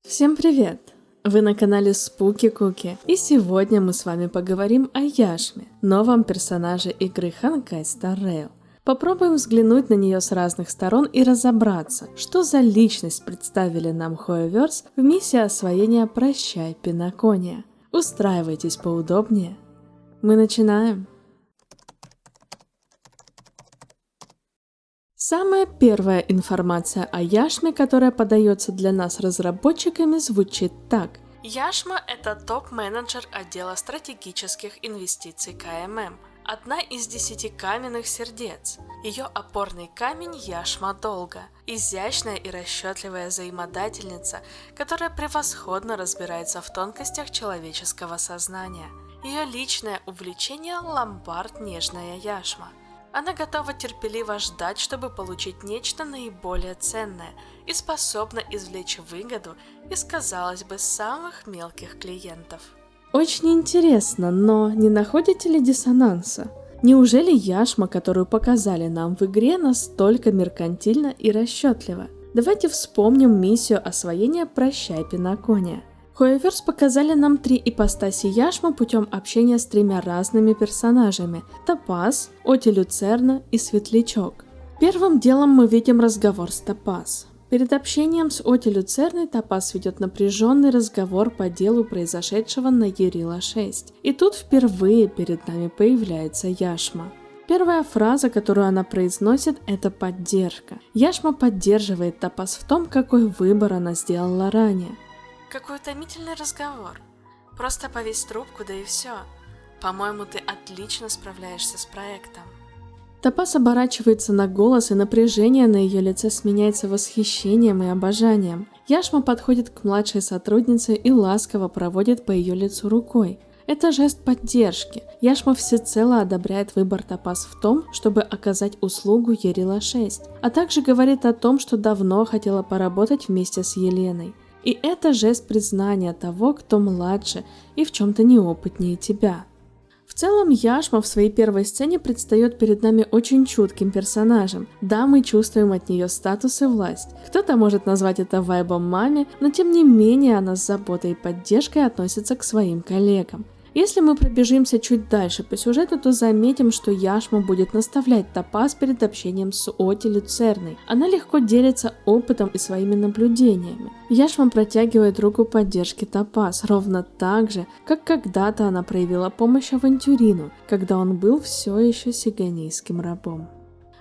Всем привет! Вы на канале Spooky Cookie, и сегодня мы с вами поговорим о Яшме, новом персонаже игры Honkai Star Rail. Попробуем взглянуть на нее с разных сторон и разобраться, что за личность представили нам Hoyoverse в миссии освоения «Прощай, Пинокония». Устраивайтесь поудобнее. Мы начинаем! Самая первая информация о Яшме, которая подается для нас разработчиками, звучит так. Яшма – это топ-менеджер отдела стратегических инвестиций КММ. Одна из 10 каменных сердец. Ее опорный камень – Яшма Долга. Изящная и расчетливая взаимодательница, которая превосходно разбирается в тонкостях человеческого сознания. Ее личное увлечение – ломбард Нежная Яшма. Она готова терпеливо ждать, чтобы получить нечто наиболее ценное и способна извлечь выгоду из, казалось бы, самых мелких клиентов. Очень интересно, но не находите ли диссонанса? Неужели Яшма, которую показали нам в игре, настолько меркантильна и расчетлива? Давайте вспомним миссию освоения «Прощай, Пинокония». Hoyoverse показали нам 3 ипостаси Яшмы путем общения с 3 разными персонажами – Топаз, Оти Люцерна и Светлячок. Первым делом мы видим разговор с Топаз. Перед общением с Оти Люцерной Топаз ведет напряженный разговор по делу произошедшего на Ярила-6. И тут впервые перед нами появляется Яшма. Первая фраза, которую она произносит, это поддержка. Яшма поддерживает Топаз в том, какой выбор она сделала ранее. Какой утомительный разговор. Просто повесь трубку, да и все. По-моему, ты отлично справляешься с проектом. Топаз оборачивается на голос, и напряжение на ее лице сменяется восхищением и обожанием. Яшма подходит к младшей сотруднице и ласково проводит по ее лицу рукой. Это жест поддержки. Яшма всецело одобряет выбор Топаз в том, чтобы оказать услугу Ярила-6, а также говорит о том, что давно хотела поработать вместе с Еленой. И это жест признания того, кто младше и в чем-то неопытнее тебя. В целом, Яшма в своей первой сцене предстает перед нами очень чутким персонажем. Да, мы чувствуем от нее статус и власть. Кто-то может назвать это вайбом маме, но тем не менее она с заботой и поддержкой относится к своим коллегам. Если мы пробежимся чуть дальше по сюжету, то заметим, что Яшма будет наставлять Топаз перед общением с Оти Люцерной. Она легко делится опытом и своими наблюдениями. Яшма протягивает руку поддержки Топаз, ровно так же, как когда-то она проявила помощь Авантюрину, когда он был все еще сиганийским рабом.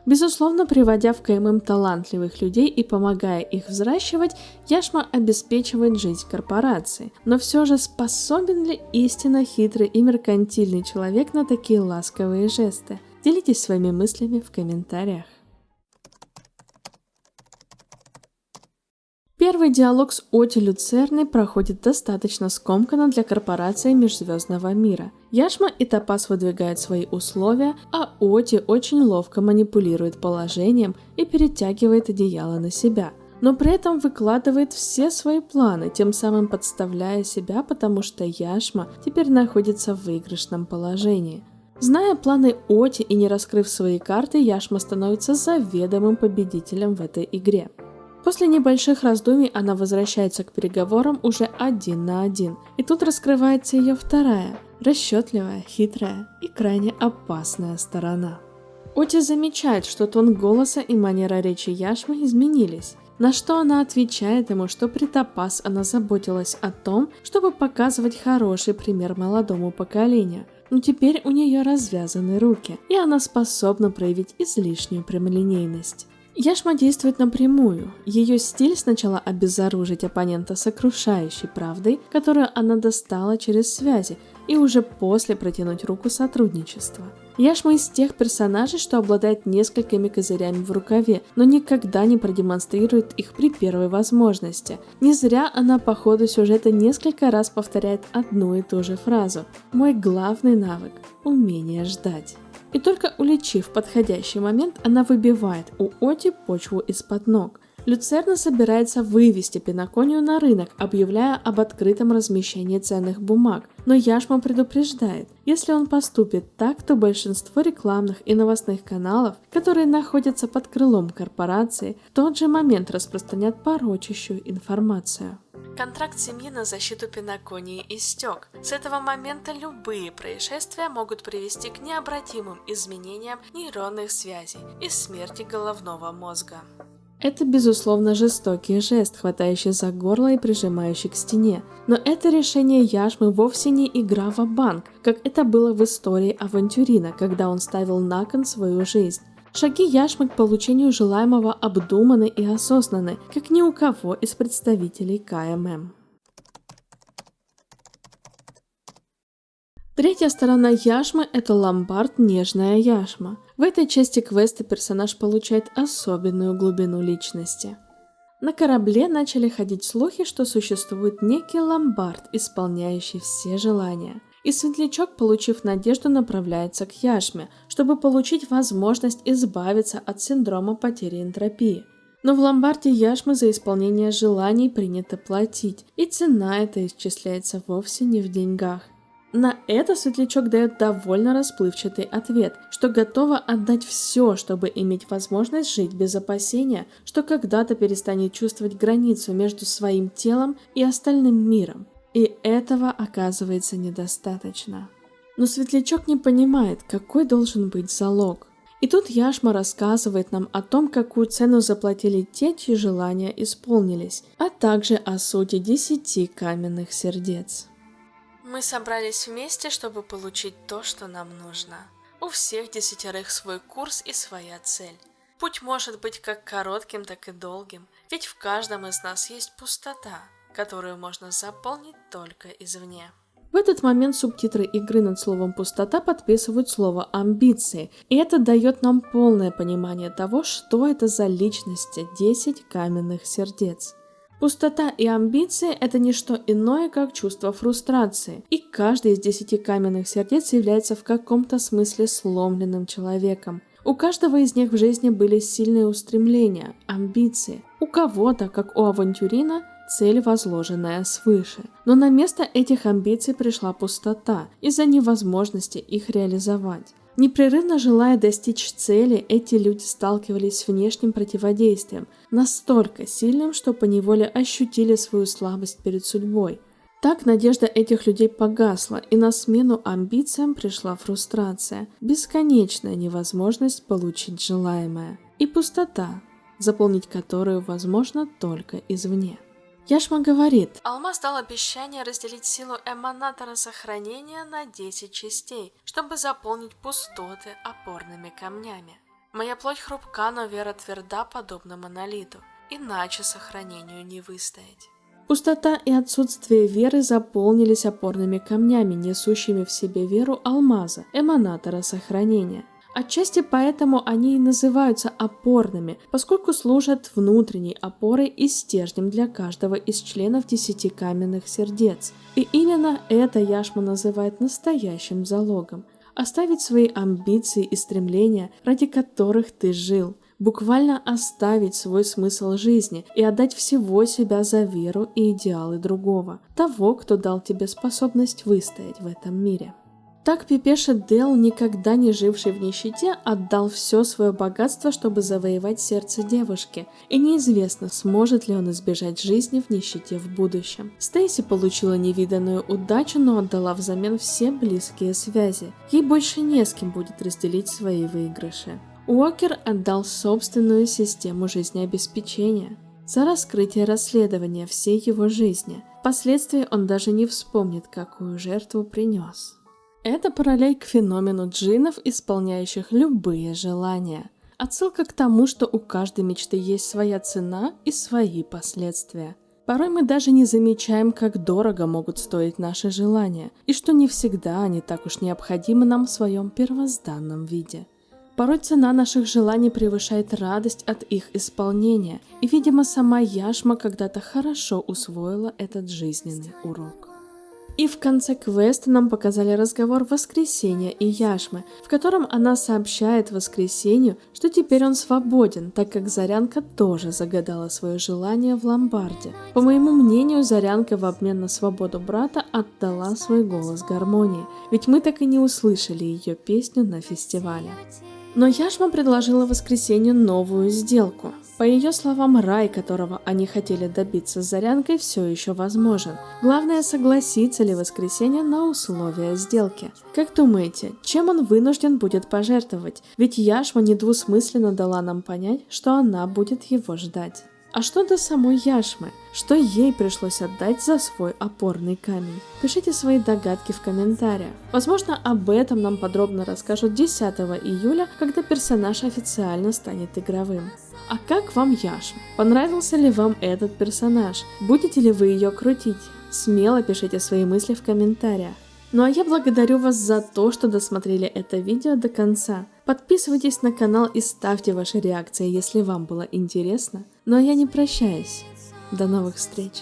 Безусловно, приводя в КММ талантливых людей и помогая их взращивать, Яшма обеспечивает жизнь корпорации. Но все же способен ли истинно хитрый и меркантильный человек на такие ласковые жесты? Делитесь своими мыслями в комментариях. Первый диалог с Оти Люцерной проходит достаточно скомканно для корпорации межзвездного мира. Яшма и Топаз выдвигают свои условия, а Оти очень ловко манипулирует положением и перетягивает одеяло на себя, но при этом выкладывает все свои планы, тем самым подставляя себя, потому что Яшма теперь находится в выигрышном положении. Зная планы Оти и не раскрыв свои карты, Яшма становится заведомым победителем в этой игре. После небольших раздумий она возвращается к переговорам уже 1 на 1, и тут раскрывается ее вторая, расчетливая, хитрая и крайне опасная сторона. Оти замечает, что тон голоса и манера речи Яшмы изменились, на что она отвечает ему, что при Топаз она заботилась о том, чтобы показывать хороший пример молодому поколению, но теперь у нее развязаны руки, и она способна проявить излишнюю прямолинейность. Яшма действует напрямую. Ее стиль сначала обезоружить оппонента сокрушающей правдой, которую она достала через связи, и уже после протянуть руку сотрудничества. Яшма из тех персонажей, что обладает несколькими козырями в рукаве, но никогда не продемонстрирует их при первой возможности. Не зря она по ходу сюжета несколько раз повторяет одну и ту же фразу: «Мой главный навык – умение ждать». И только уличив подходящий момент, она выбивает у Оти почву из-под ног. Люцерна собирается вывести Пиноконию на рынок, объявляя об открытом размещении ценных бумаг, но Яшма предупреждает, если он поступит так, то большинство рекламных и новостных каналов, которые находятся под крылом корпорации, в тот же момент распространят порочащую информацию. Контракт семьи на защиту Пиноконии истек. С этого момента любые происшествия могут привести к необратимым изменениям нейронных связей и смерти головного мозга. Это, безусловно, жестокий жест, хватающий за горло и прижимающий к стене. Но это решение Яшмы вовсе не игра ва-банк, как это было в истории Авантюрина, когда он ставил на кон свою жизнь. Шаги Яшмы к получению желаемого обдуманы и осознаны, как ни у кого из представителей КММ. Третья сторона Яшмы – это ломбард «Нежная Яшма». В этой части квеста персонаж получает особенную глубину личности. На корабле начали ходить слухи, что существует некий ломбард, исполняющий все желания. И Светлячок, получив надежду, направляется к Яшме, чтобы получить возможность избавиться от синдрома потери энтропии. Но в ломбарде Яшмы за исполнение желаний принято платить, и цена эта исчисляется вовсе не в деньгах. На это Светлячок дает довольно расплывчатый ответ, что готова отдать все, чтобы иметь возможность жить без опасения, что когда-то перестанет чувствовать границу между своим телом и остальным миром. И этого оказывается недостаточно. Но Светлячок не понимает, какой должен быть залог. И тут Яшма рассказывает нам о том, какую цену заплатили те, чьи желания исполнились, а также о сути 10 каменных сердец. Мы собрались вместе, чтобы получить то, что нам нужно. У всех 10 свой курс и своя цель. Путь может быть как коротким, так и долгим, ведь в каждом из нас есть пустота, которую можно заполнить только извне. В этот момент субтитры игры над словом «пустота» подписывают слово «амбиции», и это дает нам полное понимание того, что это за личности 10 каменных сердец. Пустота и амбиции – это не что иное, как чувство фрустрации, и каждый из 10 каменных сердец является в каком-то смысле сломленным человеком. У каждого из них в жизни были сильные устремления, амбиции. У кого-то, как у Авантюрина, цель, возложенная свыше. Но на место этих амбиций пришла пустота из-за невозможности их реализовать. Непрерывно желая достичь цели, эти люди сталкивались с внешним противодействием, настолько сильным, что поневоле ощутили свою слабость перед судьбой. Так надежда этих людей погасла, и на смену амбициям пришла фрустрация, бесконечная невозможность получить желаемое, и пустота, заполнить которую возможно только извне. Яшма говорит: Алмаз дал обещание разделить силу эманатора сохранения на 10 частей, чтобы заполнить пустоты опорными камнями. Моя плоть хрупка, но вера тверда, подобно монолиту, иначе сохранению не выстоять. Пустота и отсутствие веры заполнились опорными камнями, несущими в себе веру алмаза, эманатора сохранения. Отчасти поэтому они и называются опорными, поскольку служат внутренней опорой и стержнем для каждого из членов 10 каменных сердец. И именно это Яшма называет настоящим залогом. Оставить свои амбиции и стремления, ради которых ты жил. Буквально оставить свой смысл жизни и отдать всего себя за веру и идеалы другого, того, кто дал тебе способность выстоять в этом мире. Так Пепеша Дел, никогда не живший в нищете, отдал все свое богатство, чтобы завоевать сердце девушки, и неизвестно, сможет ли он избежать жизни в нищете в будущем. Стейси получила невиданную удачу, но отдала взамен все близкие связи. Ей больше не с кем будет разделить свои выигрыши. Уокер отдал собственную систему жизнеобеспечения за раскрытие расследования всей его жизни. Впоследствии он даже не вспомнит, какую жертву принес. Это параллель к феномену джиннов, исполняющих любые желания. Отсылка к тому, что у каждой мечты есть своя цена и свои последствия. Порой мы даже не замечаем, как дорого могут стоить наши желания, и что не всегда они так уж необходимы нам в своем первозданном виде. Порой цена наших желаний превышает радость от их исполнения, и, видимо, сама Яшма когда-то хорошо усвоила этот жизненный урок. И в конце квеста нам показали разговор Воскресения и Яшмы, в котором она сообщает Воскресению, что теперь он свободен, так как Зарянка тоже загадала свое желание в ломбарде. По моему мнению, Зарянка в обмен на свободу брата отдала свой голос Гармонии, ведь мы так и не услышали ее песню на фестивале. Но Яшма предложила Воскресению новую сделку. По ее словам, рай, которого они хотели добиться с Зарянкой, все еще возможен. Главное, согласится ли Воскресенье на условия сделки. Как думаете, чем он вынужден будет пожертвовать? Ведь Яшма недвусмысленно дала нам понять, что она будет его ждать. А что до самой Яшмы? Что ей пришлось отдать за свой опорный камень? Пишите свои догадки в комментариях. Возможно, об этом нам подробно расскажут 10 июля, когда персонаж официально станет игровым. А как вам Яшма? Понравился ли вам этот персонаж? Будете ли вы ее крутить? Смело пишите свои мысли в комментариях. Ну а я благодарю вас за то, что досмотрели это видео до конца. Подписывайтесь на канал и ставьте ваши реакции, если вам было интересно. Ну а я не прощаюсь. До новых встреч!